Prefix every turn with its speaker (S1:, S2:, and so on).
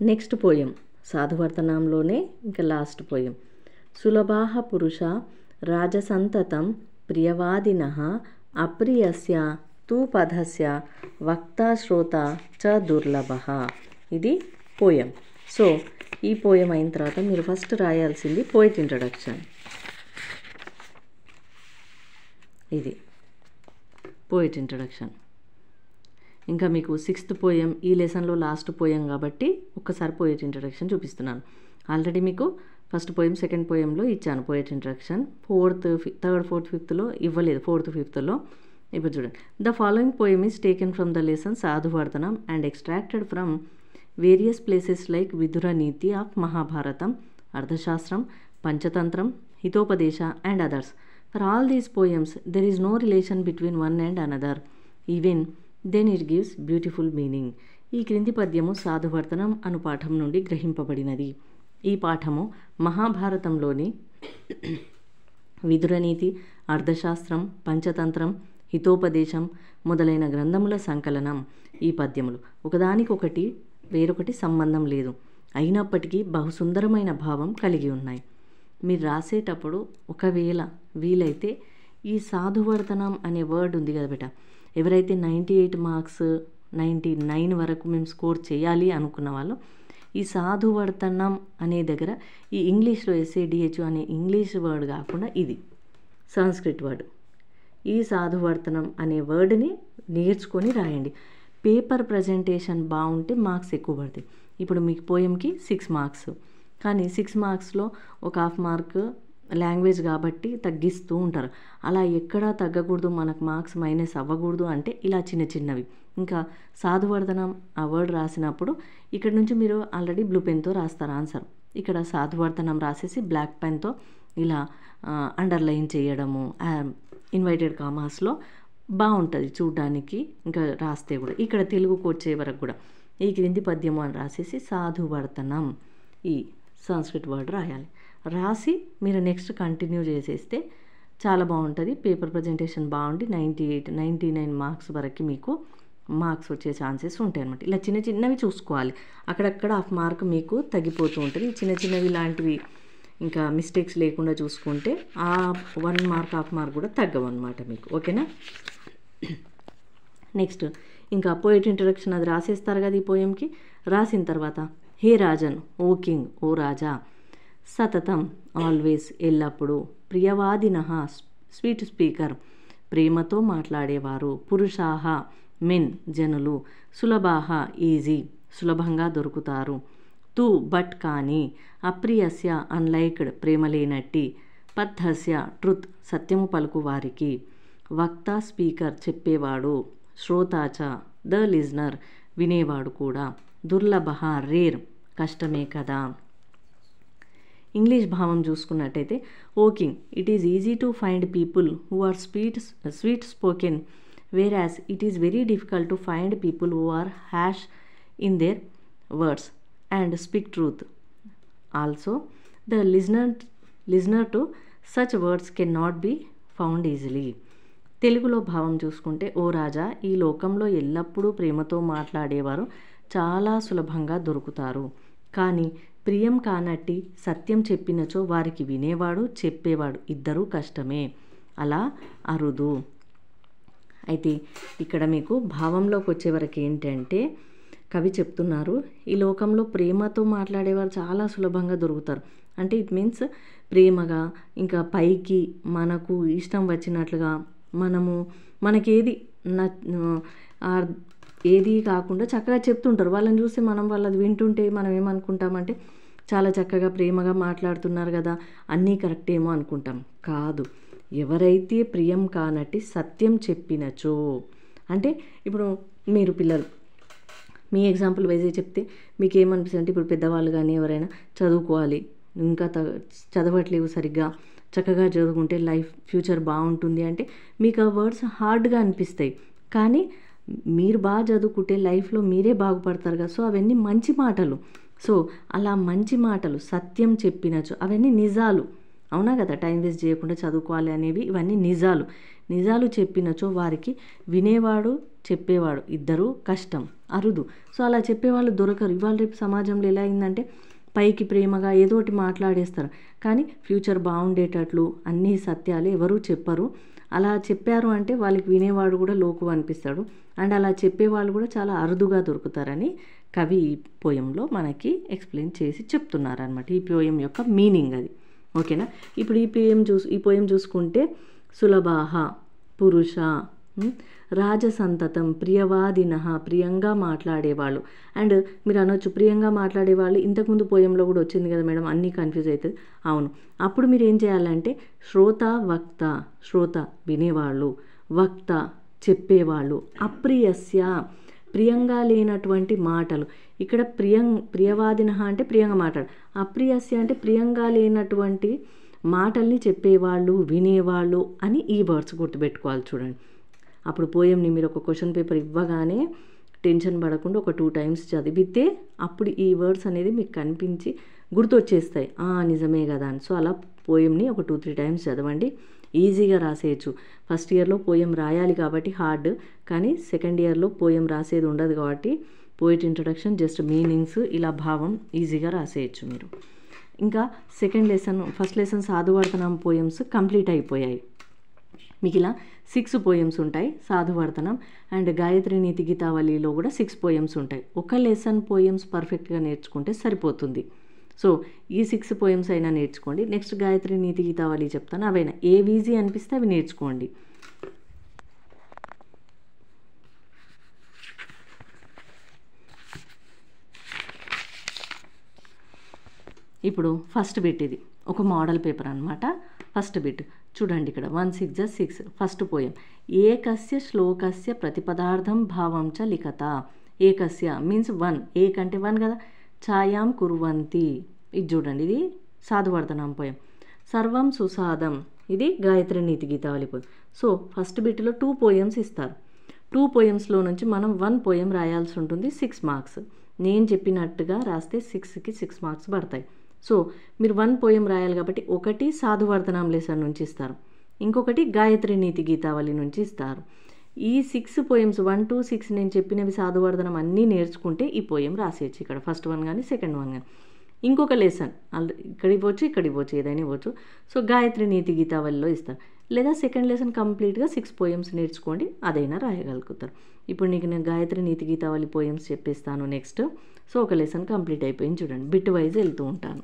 S1: Next poem సాధువర్తనంలోనే ఇంకా last poem. సులభాః పురుష రాజసంతతం ప్రియవాదినః అప్రియస్య తు పదస్య వక్తా శ్రోత చ దుర్లభః. ఇది పోయం. సో ఈ పోయం అయిన తర్వాత మీరు ఫస్ట్ రాయాల్సింది పోయిట్ ఇంట్రడక్షన్. ఇది పోయిట్ ఇంట్రడక్షన్. ఇంకా మీకు 6th పోయం ఈ లెసన్లో లాస్ట్ పోయం కాబట్టి ఒక్కసారి పోయిట్ ఇంట్రడక్షన్ చూపిస్తున్నాను. ఆల్రెడీ మీకు ఫస్ట్ పోయం సెకండ్ పోయంలో ఇచ్చాను poet introduction. 4th 3rd 4th 5thలో ఇవ్వలేదు. 4th 5thలో ఇప్పుడు చూడండి. The following poem is taken from the lesson సాధువర్ధనం and extracted from various places like Vidura Niti of Mahabharata, Arthashastra, Panchatantra, Hitopadesha and others. For all these poems there is no relation between one and another, even then it gives beautiful meaning. ఈ క్రింది పద్యము సాధువర్ధనం అను పాఠం నుండి గ్రహింపబడినది. ఈ పాఠము మహాభారతంలోని విదురనీతి, అర్థశాస్త్రం, పంచతంత్రం, హితోపదేశం మొదలైన గ్రంథముల సంకలనం. ఈ పద్యములు ఒకదానికొకటి వేరొకటి సంబంధం లేదు, అయినప్పటికీ బహుసుందరమైన భావం కలిగి ఉన్నాయి. మీరు రాసేటప్పుడు ఒకవేళ వీలైతే ఈ సాధువర్ధనం అనే వర్డ్ ఉంది కదా బేట, ఎవరైతే 98 మార్క్స్ 99 వరకు మేము స్కోర్ చేయాలి అనుకున్న వాళ్ళు ఈ సాధువర్ధనం అనే దగ్గర ఈ ఇంగ్లీష్లో SADH అనే ఇంగ్లీష్ వర్డ్ కాకుండా ఇది సంస్కృత్ వర్డ్, ఈ సాధువర్ధనం అనే వర్డ్ని నేర్చుకొని రాయండి. పేపర్ ప్రజెంటేషన్ బాగుంటే మార్క్స్ ఎక్కువ పడతాయి. ఇప్పుడు మీకు పోయంకి 6 మార్క్స్, కానీ 6 మార్క్స్లో ఒక హాఫ్ మార్క్ లాంగ్వేజ్ కాబట్టి తగ్గిస్తూ ఉంటారు. అలా ఎక్కడా తగ్గకూడదు, మనకు మార్క్స్ మైనస్ అవ్వకూడదు అంటే ఇలా చిన్న చిన్నవి. ఇంకా సాధువర్ధనం ఆ వర్డ్ రాసినప్పుడు ఇక్కడ నుంచి మీరు ఆల్రెడీ బ్లూ పెన్తో రాస్తారు ఆన్సర్. ఇక్కడ సాధువర్ధనం రాసేసి బ్లాక్ పెన్తో ఇలా అండర్లైన్ చేయడము ఇన్వర్టెడ్ కామాస్లో బాగుంటుంది చూడడానికి. ఇంకా రాస్తే కూడా ఇక్కడ తెలుగు కోర్చే వరకు కూడా ఈ క్రింది పద్యము అని రాసేసి సాధువర్ధనం ఈ సంస్కృత్ వర్డ్ రాయాలి. రాసి మీరు నెక్స్ట్ కంటిన్యూ చేసేస్తే చాలా బాగుంటుంది. పేపర్ ప్రజెంటేషన్ బాగుండి 98 99 మార్క్స్ వరకు మీకు మార్క్స్ వచ్చే ఛాన్సెస్ ఉంటాయి అన్నమాట. ఇలా చిన్న చిన్నవి చూసుకోవాలి, అక్కడక్కడ హాఫ్ మార్క్ మీకు తగ్గిపోతూ ఉంటుంది. చిన్న చిన్నవి లాంటివి ఇంకా మిస్టేక్స్ లేకుండా చూసుకుంటే ఆ 1 మార్క్ హాఫ్ మార్క్ కూడా తగ్గవన్నమాట మీకు. ఓకేనా? నెక్స్ట్ ఇంకా పోయిట్ ఇంట్రడక్షన్ అది రాసేస్తారు కదా ఈ పోయంకి. రాసిన తర్వాత హే రాజన్, ఓ కింగ్, ఓ రాజా, సతతం ఆల్వేస్ ఎల్లప్పుడూ, ప్రియవాదినః స్వీట్ స్పీకర్ ప్రేమతో మాట్లాడేవారు, పురుషాహ మెన్ జనులు, సులభాహ ఈజీ సులభంగా దొరుకుతారు, తు బట్ కానీ, అప్రియస్య అన్లైక్డ్ ప్రేమలేనట్టి, పద్ధస్య ట్రుత్ సత్యము పలుకు వారికి, వక్త స్పీకర్ చెప్పేవాడు, శ్రోతాచ ద లిజనర్ వినేవాడు కూడా, దుర్లభ రేర్ కష్టమే కదా. ఇంగ్లీష్ భావం చూసుకున్నట్టయితే, O king, it is easy to find people who are sweet spoken, whereas it is very difficult to find people who are harsh in their words and speak truth. Also, the listener to such words cannot be found easily. తెలుగులో భావం చూసుకుంటే, ఓ రాజా, ఈ లోకంలో ఎల్లప్పుడూ ప్రేమతో మాట్లాడేవారు చాలా సులభంగా దొరుకుతారు, కానీ ప్రియం కానట్టి సత్యం చెప్పినచో వారికి వినేవాడు చెప్పేవాడు ఇద్దరూ కష్టమే, అలా అరుదు. అయితే ఇక్కడ మీకు భావంలోకి వచ్చే వరకు ఏంటంటే కవి చెప్తున్నారు, ఈ లోకంలో ప్రేమతో మాట్లాడేవారు చాలా సులభంగా దొరుకుతారు. అంటే ఇట్ మీన్స్ ప్రేమగా ఇంకా పైకి మనకు ఇష్టం వచ్చినట్లుగా మనకేది ఏది కాకుండా చక్కగా చెప్తుంటారు. వాళ్ళని చూసి మనం వాళ్ళది వింటుంటే మనం ఏమనుకుంటామంటే చాలా చక్కగా ప్రేమగా మాట్లాడుతున్నారు కదా, అన్నీ కరెక్ట్ ఏమో అనుకుంటాం. కాదు, ఎవరైతే ప్రియం కానట్టి సత్యం చెప్పినచో, అంటే ఇప్పుడు మీరు పిల్లలు మీ ఎగ్జాంపుల్ వైజే చెప్తే మీకు ఏమనిపిస్తుంది అంటే, ఇప్పుడు పెద్దవాళ్ళు కానీ ఎవరైనా చదువుకోవాలి, ఇంకా చదవట్లేవు సరిగ్గా, చక్కగా చదువుకుంటే లైఫ్ ఫ్యూచర్ బాగుంటుంది అంటే మీకు ఆ వర్డ్స్ హార్డ్గా అనిపిస్తాయి. కానీ మీరు బాగా చదువుకుంటే లైఫ్లో మీరే బాగుపడతారు కదా. సో అవన్నీ మంచి మాటలు. సో అలా మంచి మాటలు సత్యం చెప్పినచో అవన్నీ నిజాలు, అవునా కదా. టైం వేస్ట్ చేయకుండా చదువుకోవాలి అనేవి ఇవన్నీ నిజాలు చెప్పినచో వారికి వినేవాడు చెప్పేవాడు ఇద్దరూ కష్టం, అరుదు. సో అలా చెప్పేవాళ్ళు దొరకరు. ఇవాళ రేపు సమాజంలో ఎలా అయిందంటే పైకి ప్రేమగా ఏదో ఒకటి మాట్లాడేస్తారు, కానీ ఫ్యూచర్ బాగుండేటట్లు అన్ని సత్యాలు ఎవరూ చెప్పరు. అలా చెప్పారు అంటే వాళ్ళకి వినేవాడు కూడా లోకు అనిపిస్తాడు. అండ్ అలా చెప్పేవాళ్ళు కూడా చాలా అరుదుగా దొరుకుతారని కవి ఈ పోయంలో మనకి ఎక్స్ప్లెయిన్ చేసి చెప్తున్నారనమాట. ఈ పోయం యొక్క మీనింగ్ అది. ఓకేనా. ఇప్పుడు ఈ పోయం చూసుకుంటే సులభాహ పురుష, రాజసంతతం ప్రియవాదినః, ప్రియంగా మాట్లాడేవాళ్ళు. అండ్ మీరు అనొచ్చు ప్రియంగా మాట్లాడేవాళ్ళు ఇంతకుముందు పోయంలో కూడా వచ్చింది కదా మేడం, అన్నీ కన్ఫ్యూజ్ అవుతుంది. అవును, అప్పుడు మీరు ఏం చేయాలంటే శ్రోత వక్త, శ్రోత వినేవాళ్ళు, వక్త చెప్పేవాళ్ళు, అప్రియస్య ప్రియంగా లేనటువంటి మాటలు. ఇక్కడ ప్రియవాదినః అంటే ప్రియంగా మాట్లాడు, అప్రియస్య అంటే ప్రియంగా లేనటువంటి మాటల్ని చెప్పేవాళ్ళు, వినేవాళ్ళు అని ఈ వర్డ్స్ గుర్తుపెట్టుకోవాలి. చూడండి, అప్పుడు పోయంని మీరు ఒక క్వశ్చన్ పేపర్ ఇవ్వగానే టెన్షన్ పడకుండా ఒక 2 times చదివితే అప్పుడు ఈ వర్డ్స్ అనేది మీకు కనిపించి గుర్తొచ్చేస్తాయి, నిజమే కదా అని. సో అలా పోయంని ఒక 2-3 times చదవండి, ఈజీగా రాసేయచ్చు. ఫస్ట్ ఇయర్లో పోయం రాయాలి కాబట్టి హార్డ్, కానీ సెకండ్ ఇయర్లో పోయం రాసేది ఉండదు కాబట్టి పోయిట్ ఇంట్రడక్షన్, జస్ట్ మీనింగ్స్, ఇలా భావం ఈజీగా రాసేయచ్చు మీరు. ఇంకా ఫస్ట్ లెసన్ సాధువర్తనం పోయమ్స్ కంప్లీట్ అయిపోయాయి. మీకు ఇలా 6 పోయమ్స్ ఉంటాయి సాధువర్తనం. అండ్ గాయత్రి నీతి గీతావళిలో కూడా 6 పోయమ్స్ ఉంటాయి. ఒక లెసన్ పోయమ్స్ పర్ఫెక్ట్గా నేర్చుకుంటే సరిపోతుంది. సో ఈ 6 పోయమ్స్ అయినా నేర్చుకోండి. నెక్స్ట్ గాయత్రి నీతి గీతావళి చెప్తాను, అవైనా ఏవి ఈజీ అనిపిస్తే అవి నేర్చుకోండి. ఇప్పుడు ఫస్ట్ బిట్, ఇది ఒక మోడల్ పేపర్ అనమాట. ఫస్ట్ బిట్ చూడండి, ఇక్కడ 1 6 6 ఫస్ట్ పోయం. ఏకస్య శ్లోకస్య ప్రతిపదార్థం భావం చ లిఖత. ఏకస్య మీన్స్ 1, ఏక్ అంటే 1 కదా, ఛాయాం కుర్వంతి, ఇది చూడండి, ఇది సాధువర్తనం పోయం. సర్వం సుసాదం, ఇది Gayatri Niti Gitavali poem. So first బిట్లో 2 పోయమ్స్ ఇస్తారు. 2 పోయమ్స్లో నుంచి మనం 1 పోయం రాయాల్సి ఉంటుంది, 6 మార్క్స్. నేను చెప్పినట్టుగా రాస్తే 6కి 6 మార్క్స్ పడతాయి. సో మీరు 1 పోయం రాయాలి కాబట్టి ఒకటి సాధువర్తనం లెసన్ నుంచి ఇస్తారు, ఇంకొకటి గాయత్రి నీతి గీతావళి నుంచి ఇస్తారు. ఈ 6 పోయమ్స్ 1 to 6 నేను చెప్పినవి సాధువర్తనం అన్నీ నేర్చుకుంటే ఈ పోయం రాసేయచ్చు. ఇక్కడ ఫస్ట్ 1 కానీ సెకండ్ 1 కానీ. ఇంకొక లెసన్ ఇక్కడ ఇవ్వచ్చు, ఇక్కడ ఇవ్వచ్చు, ఏదైనా ఇవ్వచ్చు. సో గాయత్రి నీతి గీతావళిలో ఇస్తారు. లేదా సెకండ్ లెసన్ కంప్లీట్గా 6 పోయమ్స్ నేర్చుకోండి, అదైనా రాయగలుగుతారు. ఇప్పుడు నీకు నేను Gayatri Niti Gitavali poems చెప్పిస్తాను next. So ఒక లెసన్ కంప్లీట్ అయిపోయింది. చూడండి, బిట్ వైజ్ వెళ్తూ ఉంటాను.